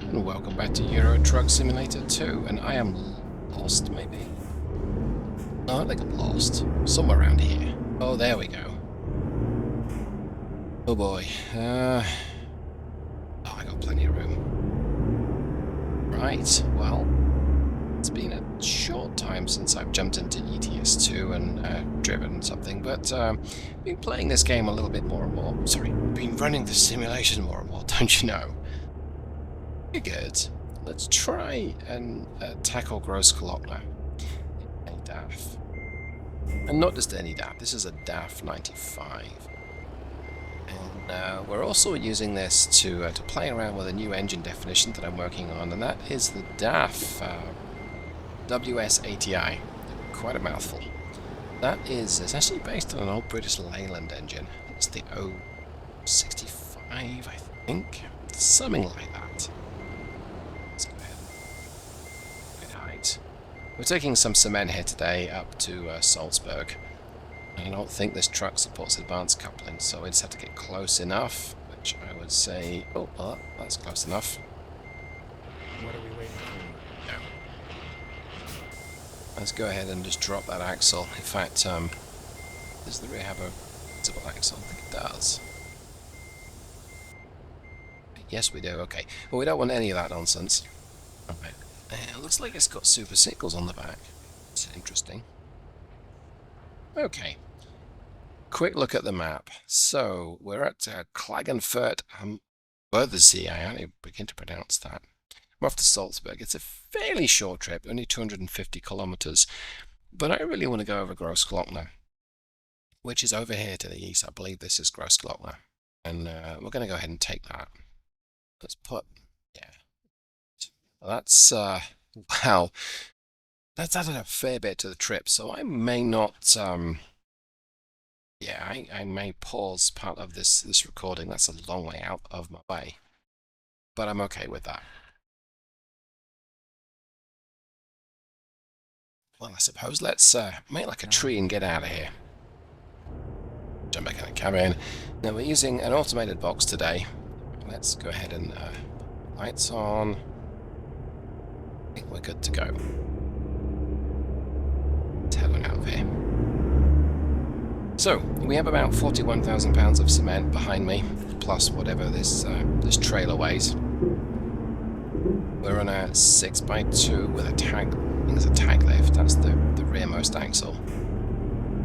and welcome back to Euro Truck Simulator 2, and I am lost, maybe? No, I think I'm lost. Somewhere around here. Oh, there we go. Oh boy. Oh, I got plenty of room. Right, well, it's been a short time since I've jumped into ETS2 and driven something, but been playing this game a little bit more and more. Sorry, been running the simulation more and more, don't you know? Good. Let's try and tackle Grossglockner in a DAF. And not just any DAF, this is a DAF 95. And we're also using this to play around with a new engine definition that I'm working on, and that is the DAF WS ATi. Quite a mouthful. That is essentially based on an old British Leyland engine. It's the 065, I think. Something like that. Let's go ahead. Good height. We're taking some cement here today up to Salzburg. I don't think this truck supports advanced coupling, so we just have to get close enough, which I would say... Oh, well, that's close enough. What are we waiting for? No. Let's go ahead and just drop that axle. In fact, does the rear have a visible axle? I think it does. Yes, we do. Okay. Well, we don't want any of that nonsense. Alright. It looks like it's got super signals on the back. It's interesting. Okay. Quick look at the map. So, we're at Klagenfurt am Wörthersee. I only begin to pronounce that. We're off to Salzburg. It's a fairly short trip, only 250 kilometers. But I really want to go over Grossglockner, which is over here to the east. I believe this is Grossglockner. And we're going to go ahead and take that. Let's put... yeah. Well, that's... wow. That's added a fair bit to the trip, so I may not... yeah, I may pause part of this recording. That's a long way out of my way. But I'm okay with that. Well, I suppose let's make like a tree and get out of here. Jump back in the cabin. Now, we're using an automated box today. Let's go ahead and lights on. I think we're good to go. Let's head on out of here. So, we have about 41,000 pounds of cement behind me, plus whatever this trailer weighs. We're on a 6x2 with a tag, I think it's a tag lift, that's the rearmost axle.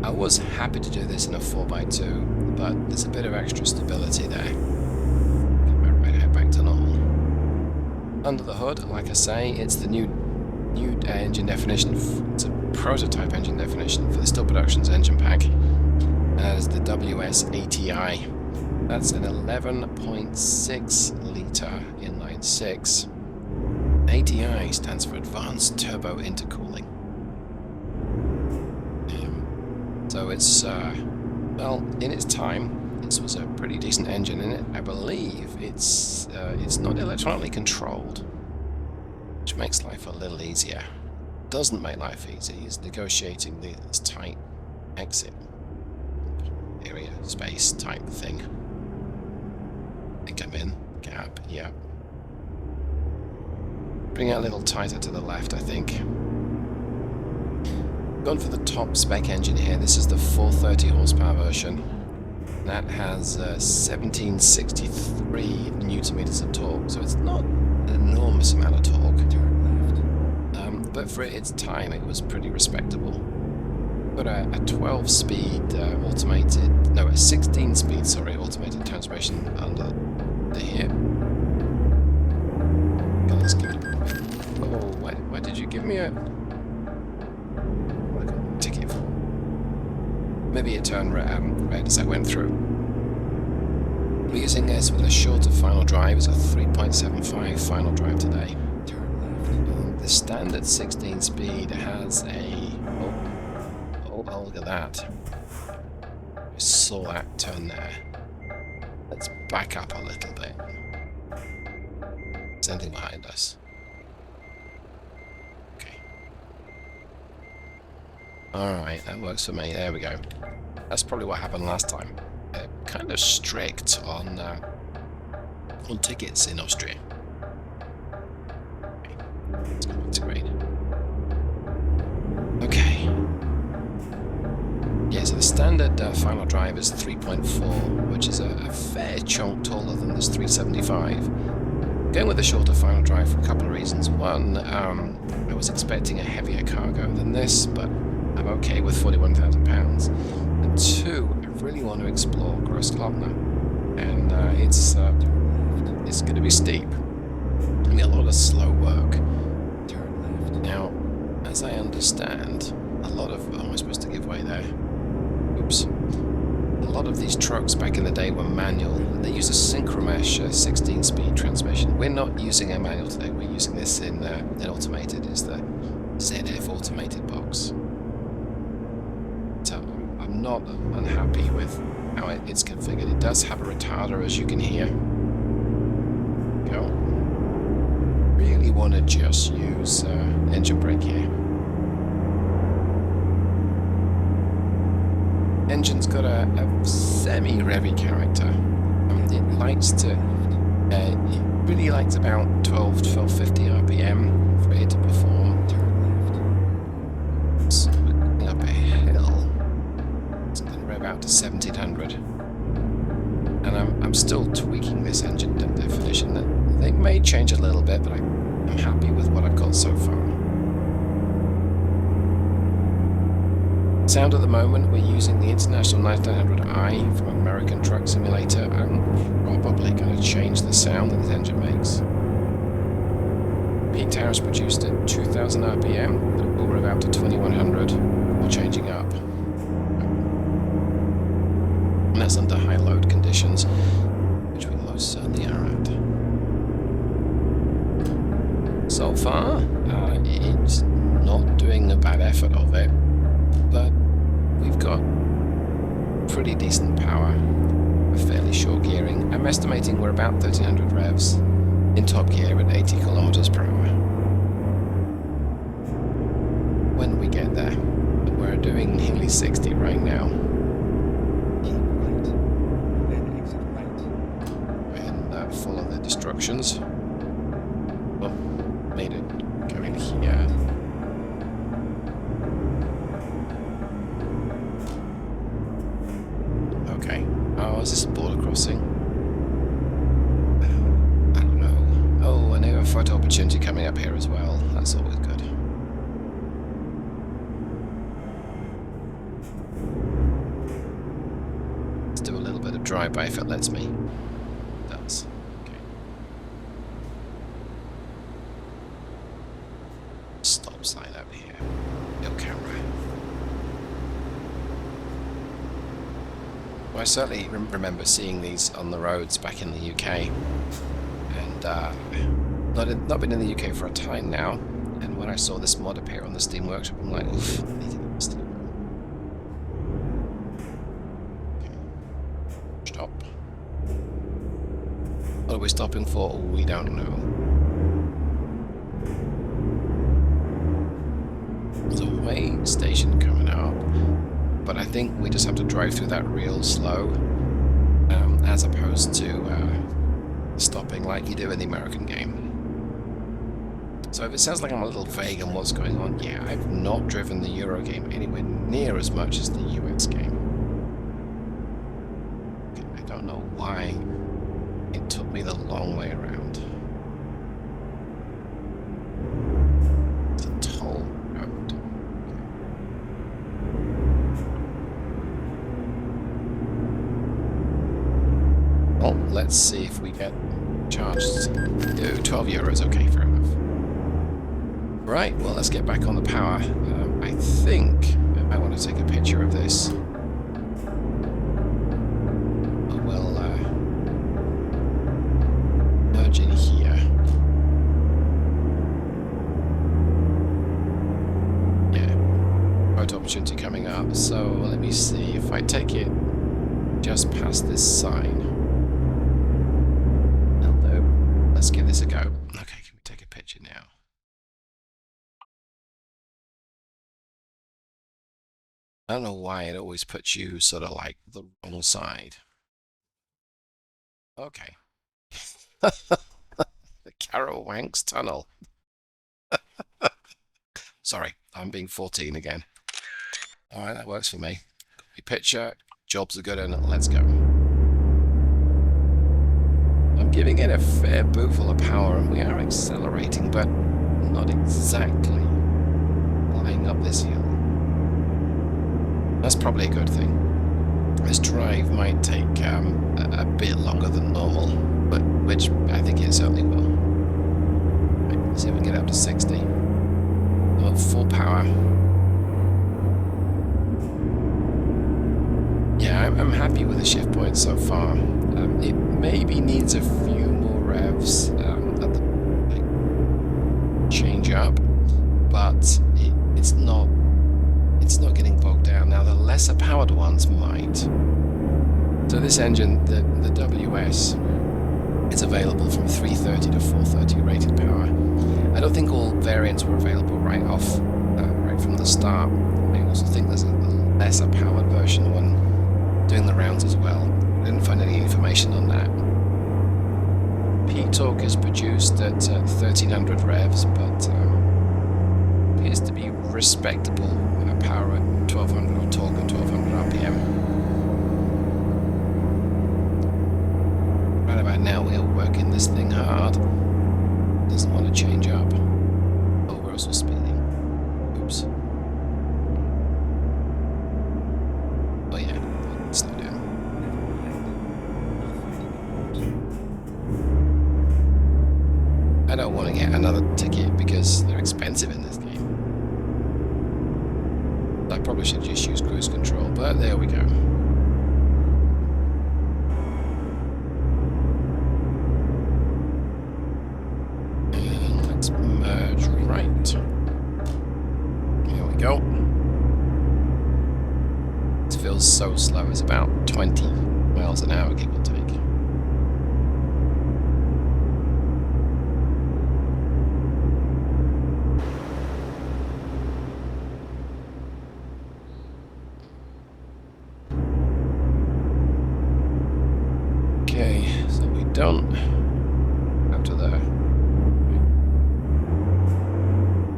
I was happy to do this in a 4x2, but there's a bit of extra stability there. Get my right head back to normal. Under the hood, like I say, it's the new engine definition. It's a prototype engine definition for the Still Productions engine pack. That is the WS ATi. That's an 11.6 litre inline 6. ATi stands for Advanced Turbo Intercooling. So it's, well, in its time, this was a pretty decent engine in it. I believe it's not electronically controlled, which makes life a little easier. Doesn't make life easy is negotiating this tight exit area, space type thing. I think I'm in. Gap, yeah. Bring it a little tighter to the left, I think. Gone for the top spec engine here. This is the 430 horsepower version. That has 1763 newton meters of torque, so it's not an enormous amount of torque. But for its time, it was pretty respectable. Got a 12-speed automated, no, a 16-speed, sorry, automated transmission under here. Okay, let's give it. Oh, why did you give me a? What I got a ticket for? Maybe it turned red as I went through. We're using this with a shorter final drive. It's a 3.75 final drive today. The standard 16 speed has a... oh, look at that. We saw that turn there. Let's back up a little bit. There's anything behind us? Okay. Alright, that works for me. There we go. That's probably what happened last time. They're kind of strict on tickets in Austria. standard final drive is 3.4, which is a fair chunk taller than this 375. Going with a shorter final drive for a couple of reasons. One, I was expecting a heavier cargo than this, but I'm okay with 41,000 pounds. And two, I really want to explore Grossglockner, and it's going to be steep. I mean, a lot of slow work. Turn left. Now, as I understand, a lot of... Oh, am I supposed to give way there? Oops. A lot of these trucks back in the day were manual. They use a synchromesh 16-speed transmission. We're not using a manual today. We're using this in automated. It's the ZF automated box. So I'm not unhappy with how it's configured. It does have a retarder, as you can hear. Go. Really want to just use engine brake here. Engine's got a semi-revvy character. It likes to, it really likes about 1250 RPM for it to perform. Turn left. So we're going up a hill. It's going to rev out to 1700. And I'm still tweaking this engine definition. They may change a little bit, but I'm happy with what I've got so far. Sound at the moment, we're using the International 9900i from American Truck Simulator. I'm probably going to change the sound that this engine makes. Peak tower is produced at 2000 RPM, but it will rev out to 2100 while changing up. And that's under high load conditions, which we most certainly are at. So far, it's not doing a bad effort of it, but we've got pretty decent power, a fairly short gearing. I'm estimating we're about 1300 revs in top gear at 80 kilometers per hour. When we get there, we're doing nearly 60 right now. Keep right. Then exit right. And follow the instructions. Oh, made it go in here. Okay. Oh, is this a border crossing? I don't know. Oh, I know a photo opportunity coming up here as well. That's always good. Let's do a little bit of drive-by if it lets me. It does. Okay. Stop sign over here. No camera. Well, I certainly remember seeing these on the roads back in the UK, and not been in the UK for a time now. And when I saw this mod appear on the Steam Workshop, I'm like, oof, I need to get this thing. Okay. Stop. What are we stopping for? We don't know. There's a way station coming up. But I think we just have to drive through that real slow, as opposed to stopping like you do in the American game. So if it sounds like I'm a little vague on what's going on, yeah, I've not driven the Euro game anywhere near as much as the US game. I don't know why it took me the long way around. It's a toll road. Well, let's see if we get charged. 12 euros, okay, fair enough. Right, well, let's get back on the power. I think I want to take a picture of this. We'll merge in here. Yeah, photo opportunity coming up. So let me see if I take it just past this sign. Let's give this a go. Okay, can we take a picture now? I don't know why it always puts you sort of like the wrong side. Okay. The Carawanks Tunnel. Sorry, I'm being 14 again. Alright, that works for me. We picture, jobs are good, and let's go. I'm giving it a fair bootful of power, and we are accelerating, but not exactly flying up this hill. That's probably a good thing. This drive might take a bit longer than normal, but which I think it certainly will. Right, let's see if we can get up to 60. I'm at full power. Yeah, I'm happy with the shift point so far. It maybe needs a few more revs at the change up, but it's not getting bogged down. Now the lesser powered ones might. So this engine, the WS, is available from 330 to 430 rated power. I don't think all variants were available right from the start. I also think there's a lesser powered version one doing the rounds as well. I didn't find any information on that. Peak torque is produced at 1300 revs, but appears to be respectable power at 1200 or torque at 1200 RPM. Right about now we are working this thing hard. Doesn't want to change up. Oh, we're also speeding. Oops. Oh yeah, slow down. I don't want to get another ticket because they're expensive in this game. I probably should just use cruise control, but there we go. And let's merge right. Here we go. It feels so slow. It's about 20 miles an hour, give or take. Done. After there.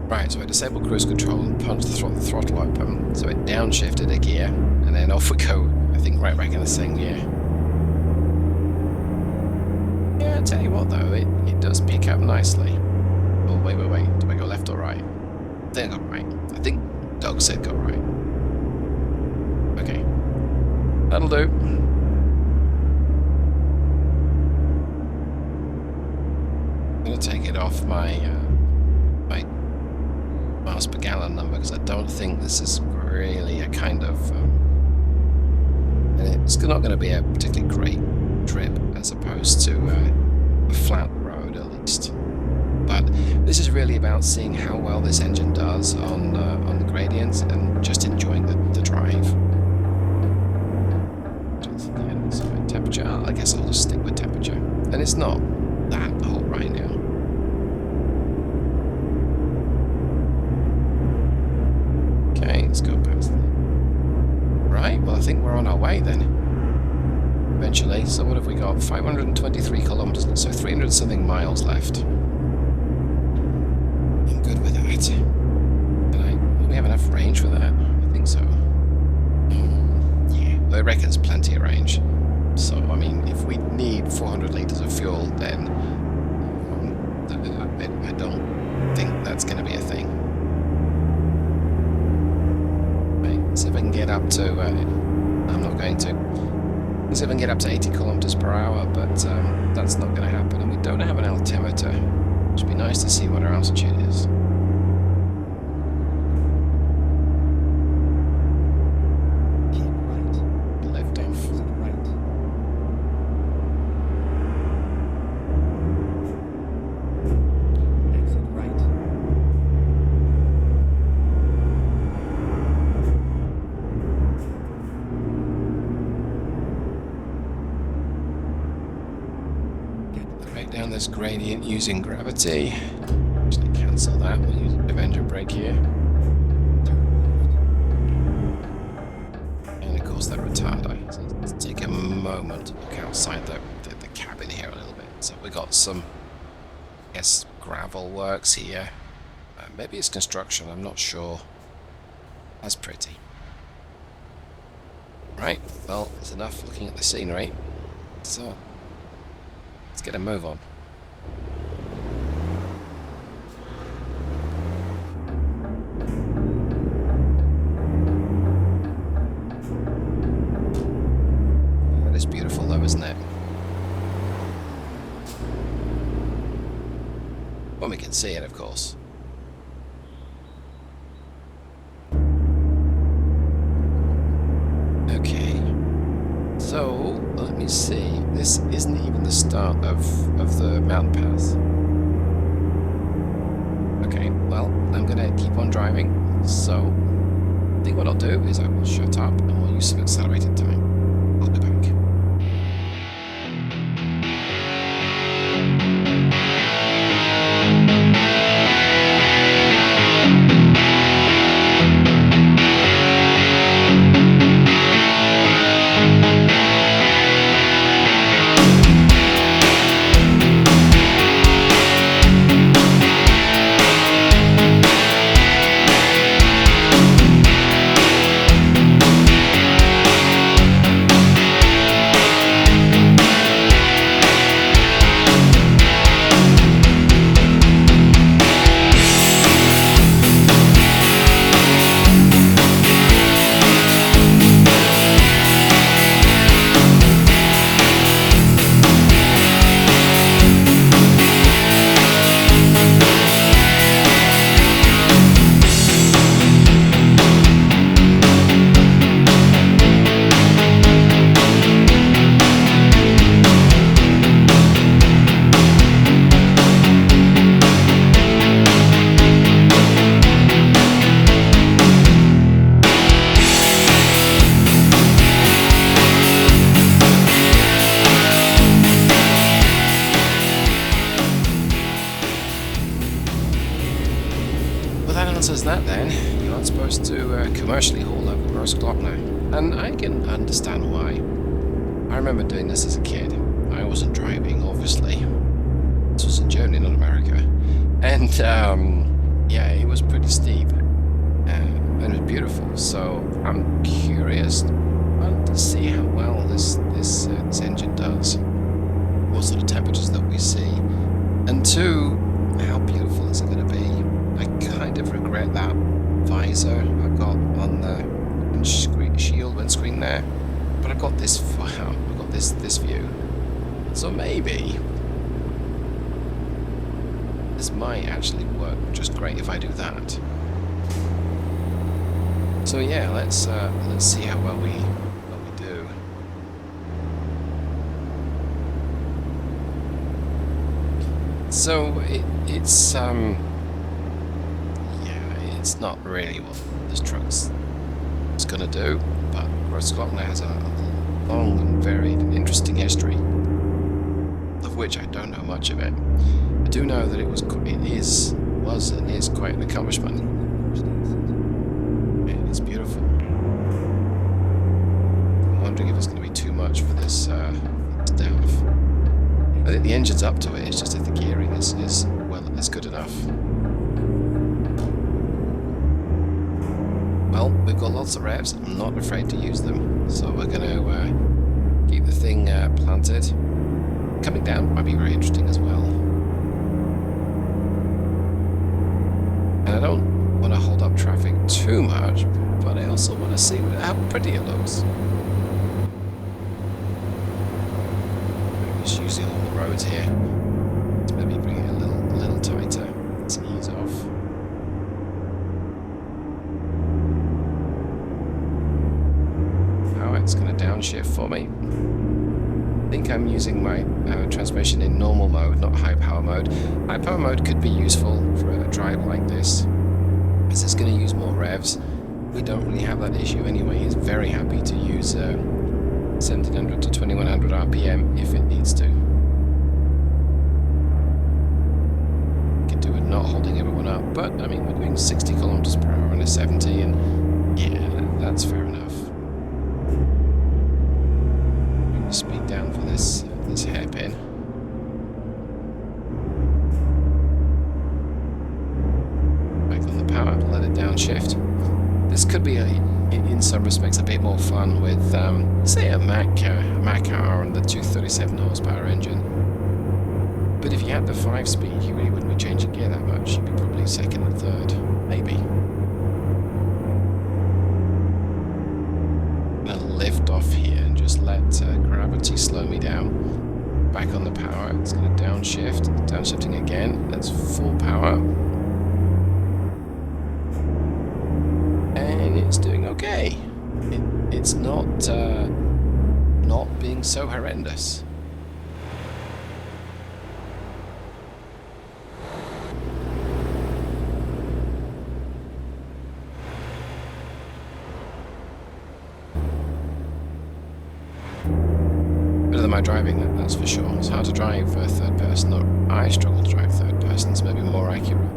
Right, so I disabled cruise control and punched the throttle open, so it downshifted a gear, and then off we go, I think right back in the same gear. Yeah, I'll tell you what though, it does pick up nicely. Oh, wait, do I go left or right? I think I got right. I think Doug said go right. Okay. That'll do. I'm going to take it off my my miles per gallon number because I don't think this is really a kind of it's not going to be a particularly great trip as opposed to a flat road at least. But this is really about seeing how well this engine does on the gradients and just enjoying the drive. So temperature, I guess I'll just stick with temperature, and it's not that hot right now. Okay, let's go past that. Right, well I think we're on our way then. Eventually, so what have we got? 523 kilometers, so 300 something miles left. I'm good with that. Do we have enough range for that? I think so. Yeah, I reckon it's plenty of range. So, I mean, if we need 400 litres of fuel, then I don't think that's going to be a thing. Right, see if I can get up to, I'm not going to. Let's see if I can get up to 80 kilometers per hour, but that's not going to happen. And we don't have an altimeter, which would be nice to see what our altitude is. Down this gradient using gravity. Actually cancel that, we'll use a bit of engine brake here. And of course that retarder. So let's take a moment to look outside the cabin here a little bit. So we got some, I guess, gravel works here. Maybe it's construction, I'm not sure. That's pretty. Right, well, it's enough looking at the scenery. So, let's get a move on. That is beautiful though, isn't it? When we can see it, of course. Okay. So, let me see. This isn't even the start of the mountain path. Okay, well, I'm gonna keep on driving. So, I think what I'll do is I will shut up and we'll use some accelerated time. I'll be back. Answers that then. You aren't supposed to commercially haul over Grossglockner, and I can understand why. I remember doing this as a kid. I wasn't driving, obviously. This was in Germany, not America. And yeah, it was pretty steep, and it was beautiful. So I'm curious to see how well this engine does. What sort of temperatures that we see, and two, how beautiful is it going to be? I kind of regret that visor I got on the windscreen there, but I've got this. Wow, I've got this view. So maybe this might actually work just great if I do that. So yeah, let's see how well we do. So it's it's not really what this truck's going to do, but Grossglockner has a long and varied and interesting history, of which I don't know much of it. I do know that it was and is quite an accomplishment. It's beautiful. I'm wondering if it's going to be too much for this DAF. I think the engine's up to it, it's just if the gearing is good enough. Well, we've got lots of revs. I'm not afraid to use them, so we're going to keep the thing planted. Coming down might be very interesting as well. And I don't want to hold up traffic too much, but I also want to see how pretty it looks. I'm just using all the roads here. Let's maybe bring it a little tighter. Let's ease off. It's going to downshift for me. I think I'm using my transmission in normal mode, not high power mode. High power mode could be useful for a drive like this, because it's going to use more revs. We don't really have that issue anyway. It's very happy to use 1700 to 2100 RPM if it needs to. Could do it not holding everyone up, but I mean, we're doing 60 kilometers per hour on a 70, and yeah, that's fair enough. Speed down for this hairpin. Back on the power, let it downshift. This could be, in some respects, a bit more fun with, say, a Mac R and the 237 horsepower engine. But if you had the 5-speed, you really wouldn't be changing gear that much. You'd be probably second and third, maybe. I'm going to lift off here and just let gravity slow me down. Back on the power, it's going to downshift, downshifting again. That's full power. And it's doing okay. It's not being so horrendous. Better than my driving, that's for sure. It's hard to drive third person, or I struggle to drive third person, it's maybe more accurate.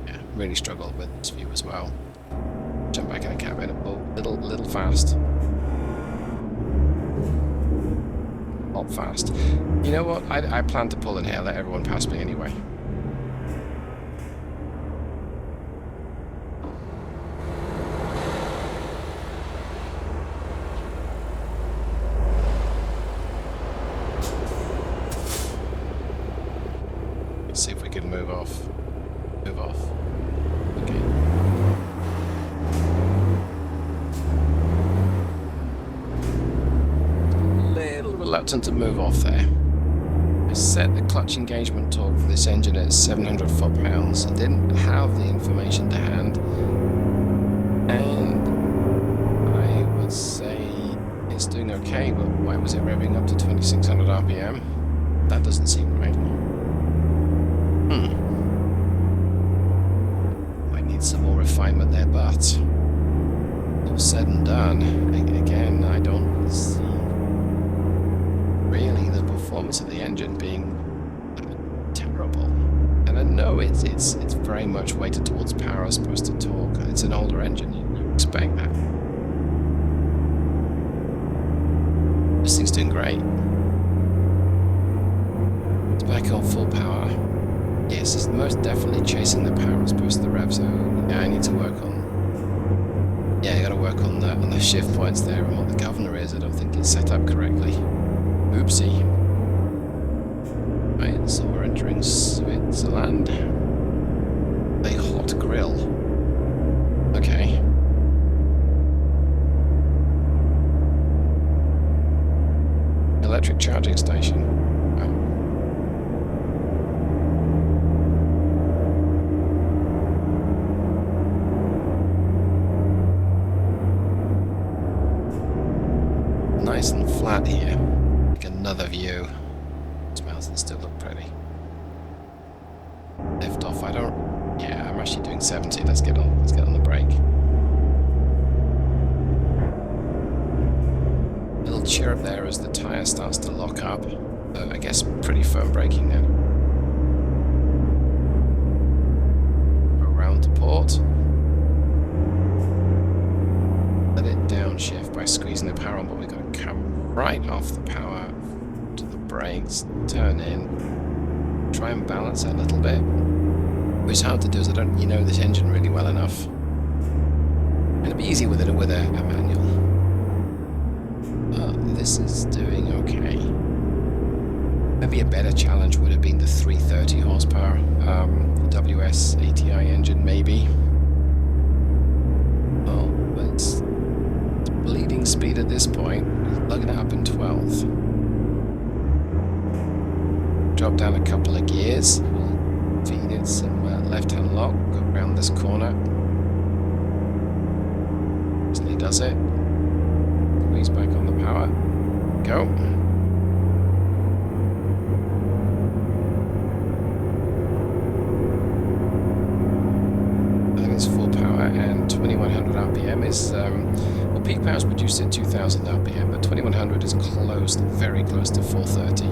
Yeah, really struggle with this view as well. Jump back in the cabin, oh, little fast. Not fast. You know what, I plan to pull in here, let everyone pass me anyway. See if we can move off. Move off. Okay. Little reluctant to move off there. I set the clutch engagement torque for this engine at 700 foot-pounds. I didn't have the information to hand, and I would say it's doing okay, but why was it revving up to 2600 RPM? That doesn't seem right. Might need some more refinement there, but all said and done, again, I don't see really the performance of the engine being terrible. And I know it's very much weighted towards power as opposed to torque. It's an older engine, you expect that. This thing's doing great. It's back on full power. Yes, it's most definitely chasing the power as opposed to the rev, so yeah, I need to work on... Yeah, I gotta work on the shift points there and what the governor is. I don't think it's set up correctly. Oopsie. Right, so we're entering Switzerland. A hot grill. Okay. Electric charging station. Nice and flat here. Like another view. Smells and still look pretty. Lift off. I don't. Yeah, I'm actually doing 70. Let's get on the brake. Little chirp there as the tire starts to lock up. I guess pretty firm braking now. Around to port. Let it downshift by squeezing the power on, but we've got to come right off the power to the brakes, turn in, try and balance it a little bit. Which is hard to do as I don't know this engine really well enough. It'll be easy with a manual. This is doing okay. Maybe a better challenge would have been the 330 horsepower WS ATi engine, maybe. Oh, but it's bleeding speed at this point. Lugging it up in 12. Drop down a couple of gears. Feed it some left-hand lock. Go around this corner. Easily does it. Squeeze back on the power. Go. I think it's full power and 2100 RPM is, well, peak power is produced at 2000 RPM, but 2100 is close, very close to 430.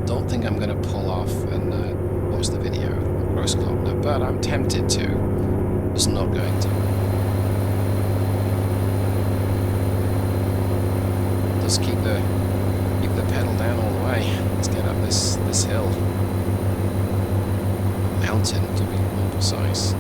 Don't think I'm going to pull off and watch the video of Grossglockner, but I'm tempted to. Just not going to. Just keep the pedal down all the way. Let's get up this hill. Mountain, to be more precise.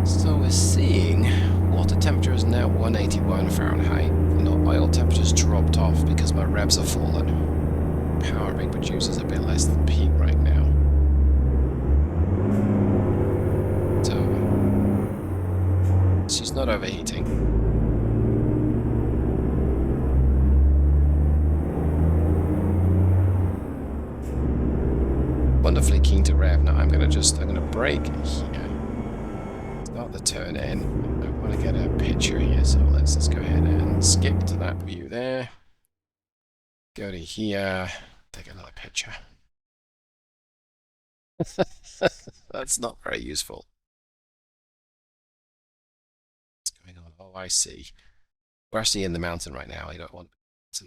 So we're seeing water temperature is now 181 Fahrenheit, and the oil temperature's dropped off because my revs have fallen. Power being produced is a bit less than peak right now. So she's not overheating. Wonderfully keen to rev. Now I'm gonna brake here. Start the turn in. I want to get a picture here, so let's go ahead and skip to that view there. Go to here, take another picture. That's not very useful. What's going on? Oh, I see. We're actually in the mountain right now. I don't want to.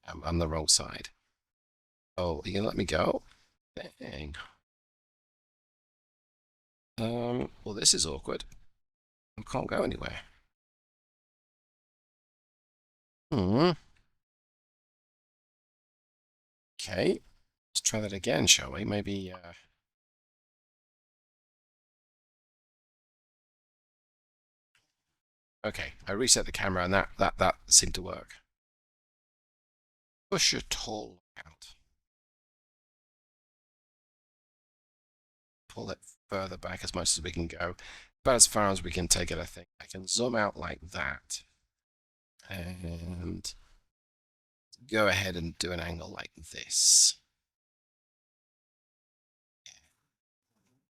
I'm on the wrong side. Oh, you gonna let me go? Dang. Well, this is awkward. I can't go anywhere. Okay, let's try that again, shall we? Maybe, okay, I reset the camera and that seemed to work. Push your tall out. Pull it further back as much as we can go. About as far as we can take it, I think. I can zoom out like that. And go ahead and do an angle like this.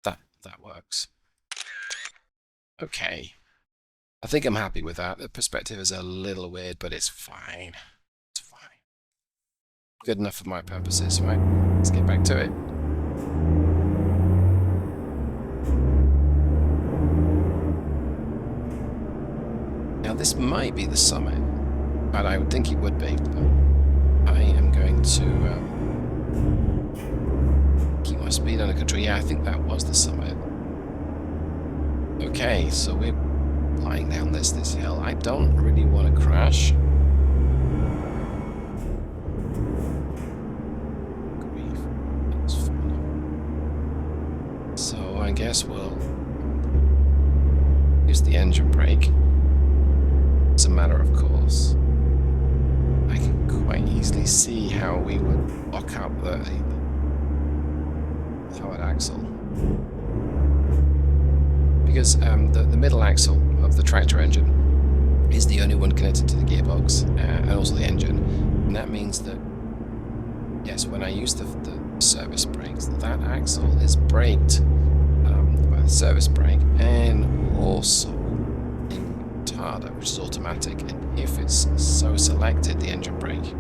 That works. Okay. I think I'm happy with that. The perspective is a little weird, but it's fine. It's fine. Good enough for my purposes, right? Let's get back to it. Now this might be the summit, but I would think it would be. But I am going to keep my speed under control. Yeah, I think that was the summit. Okay, so we're flying down this hill. I don't really want to crash. Grief. That's fun. So I guess we'll use the engine brake. It's a matter of course. I can quite easily see how we would lock up the powered axle. Because the middle axle of the tractor engine is the only one connected to the gearbox and also the engine. And that means that, yes, when I use the service brakes, that axle is braked by the service brake and also which is automatic, and if it's so selected, the engine brake.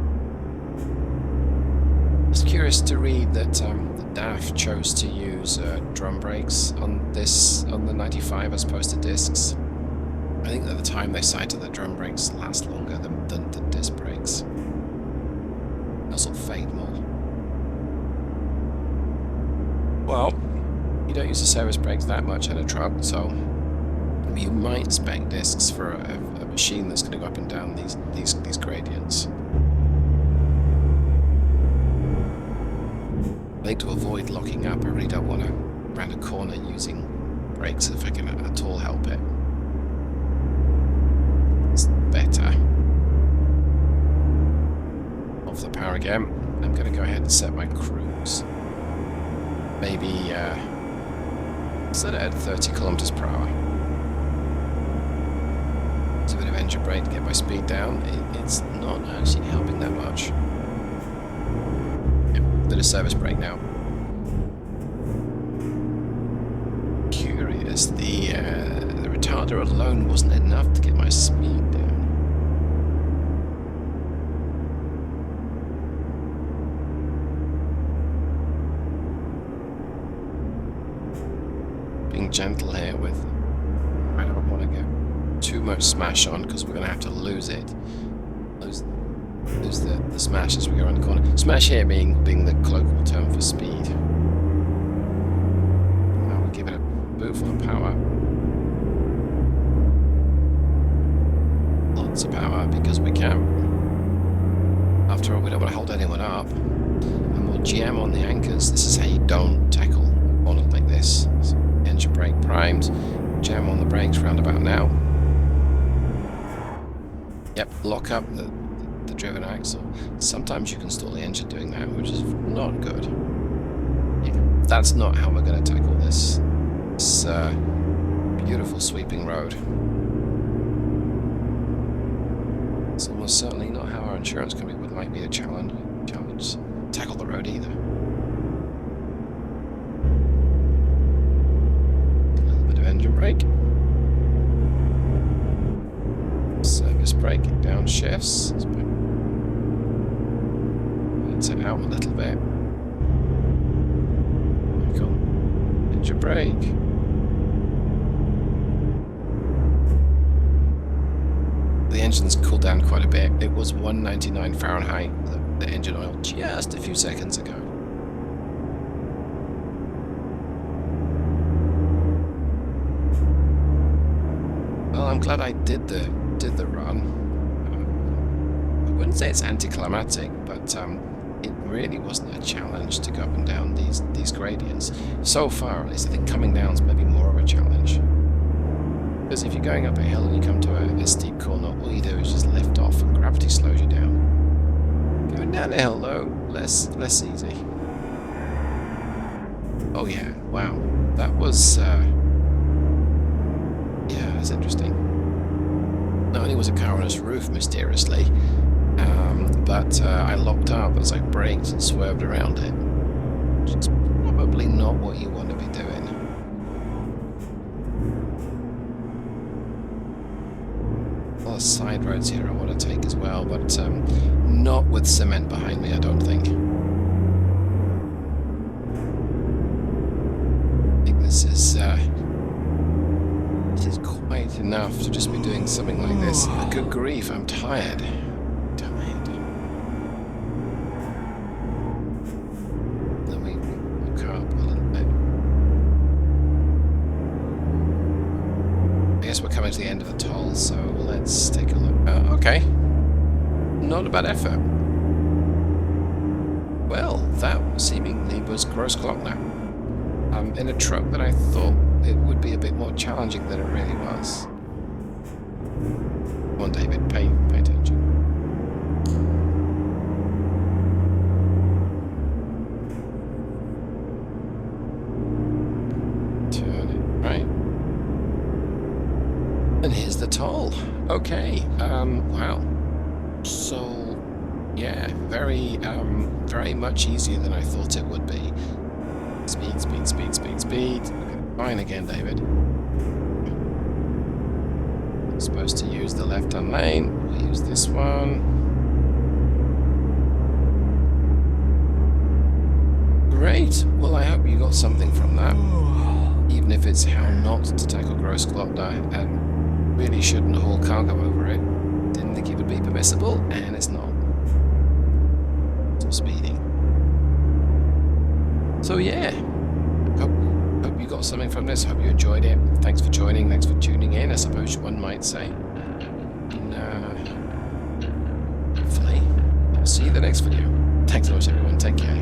I was curious to read that the DAF chose to use drum brakes on the 95 as opposed to discs. I think at the time they cited the drum brakes last longer than the disc brakes. They'll sort of fade more. Well, you don't use the service brakes that much in a truck, so you might spec discs for a machine that's going to go up and down these gradients. I think to avoid locking up, I really don't want to round a corner using brakes if I can at all help it. It's better. Off the power again. I'm going to go ahead and set my cruise. Maybe set it at 30 kilometers per hour. A bit of engine brake to get my speed down. It's not actually helping that much. Yep, bit of service brake now. Curious, the retarder alone wasn't enough to get my speed down. Being gentle here with. I don't want to get too much smash on because we're going to have to lose it. lose the smash as we go around the corner. Smash here being the colloquial term for speed. Now we'll give it a boot for power. Lots of power because we can. After all, we don't want to hold anyone up. And we'll jam on the anchors. This is how you don't tackle a corner like this. So engine brake primed. Jam on the brakes round about now. Yep, lock up the driven axle. Sometimes you can stall the engine doing that, which is not good. Yeah, that's not how we're going to tackle this. This beautiful sweeping road. It's almost certainly not how our insurance company would like me to challenge tackle the road either. A little bit of engine brake. Service brake, downshifts. Let's it out a little bit. Cool. Engine brake. The engine's cooled down quite a bit. It was 199 Fahrenheit, the engine oil, just a few seconds ago. Well, I'm glad I did the run. I wouldn't say it's anticlimactic, but it really wasn't a challenge to go up and down these gradients. So far, at least, I think coming down is maybe more of a challenge. Because if you're going up a hill and you come to a steep corner, all you do is just lift off and gravity slows you down. Going down the hill, though, less easy. Oh yeah, wow. That was, yeah, that's interesting. Not only was a car on its roof, mysteriously, but I locked up as I braked and swerved around it. Which is probably not what you want to be doing. A lot of side roads here I want to take as well, but not with cement behind me, I don't think. I think this is quite enough to just be doing something like this. Good grief, I'm tired. Let me look up a little bit. I guess we're coming to the end of the toll, so let's take a look. Okay. Not a bad effort. Well, that seemingly was Grossglockner. In a truck that I thought it would be a bit more challenging than it really was. Come on, David, pay attention. Turn it right. And here's the toll. Okay. Wow. So, yeah, very much easier than I thought it would be. Speed, speed, speed, speed, speed. Okay, fine again, David. I'm supposed to use the left-hand lane. We'll use this one. Great. Well, I hope you got something from that. Even if it's how not to tackle Grossglockner and really shouldn't haul cargo over it. Didn't think it would be permissible, and it's not. So speeding. So yeah, hope you got something from this. Hope you enjoyed it. Thanks for joining. Thanks for tuning in, I suppose one might say. And hopefully, I'll see you in the next video. Thanks so much, everyone. Take care.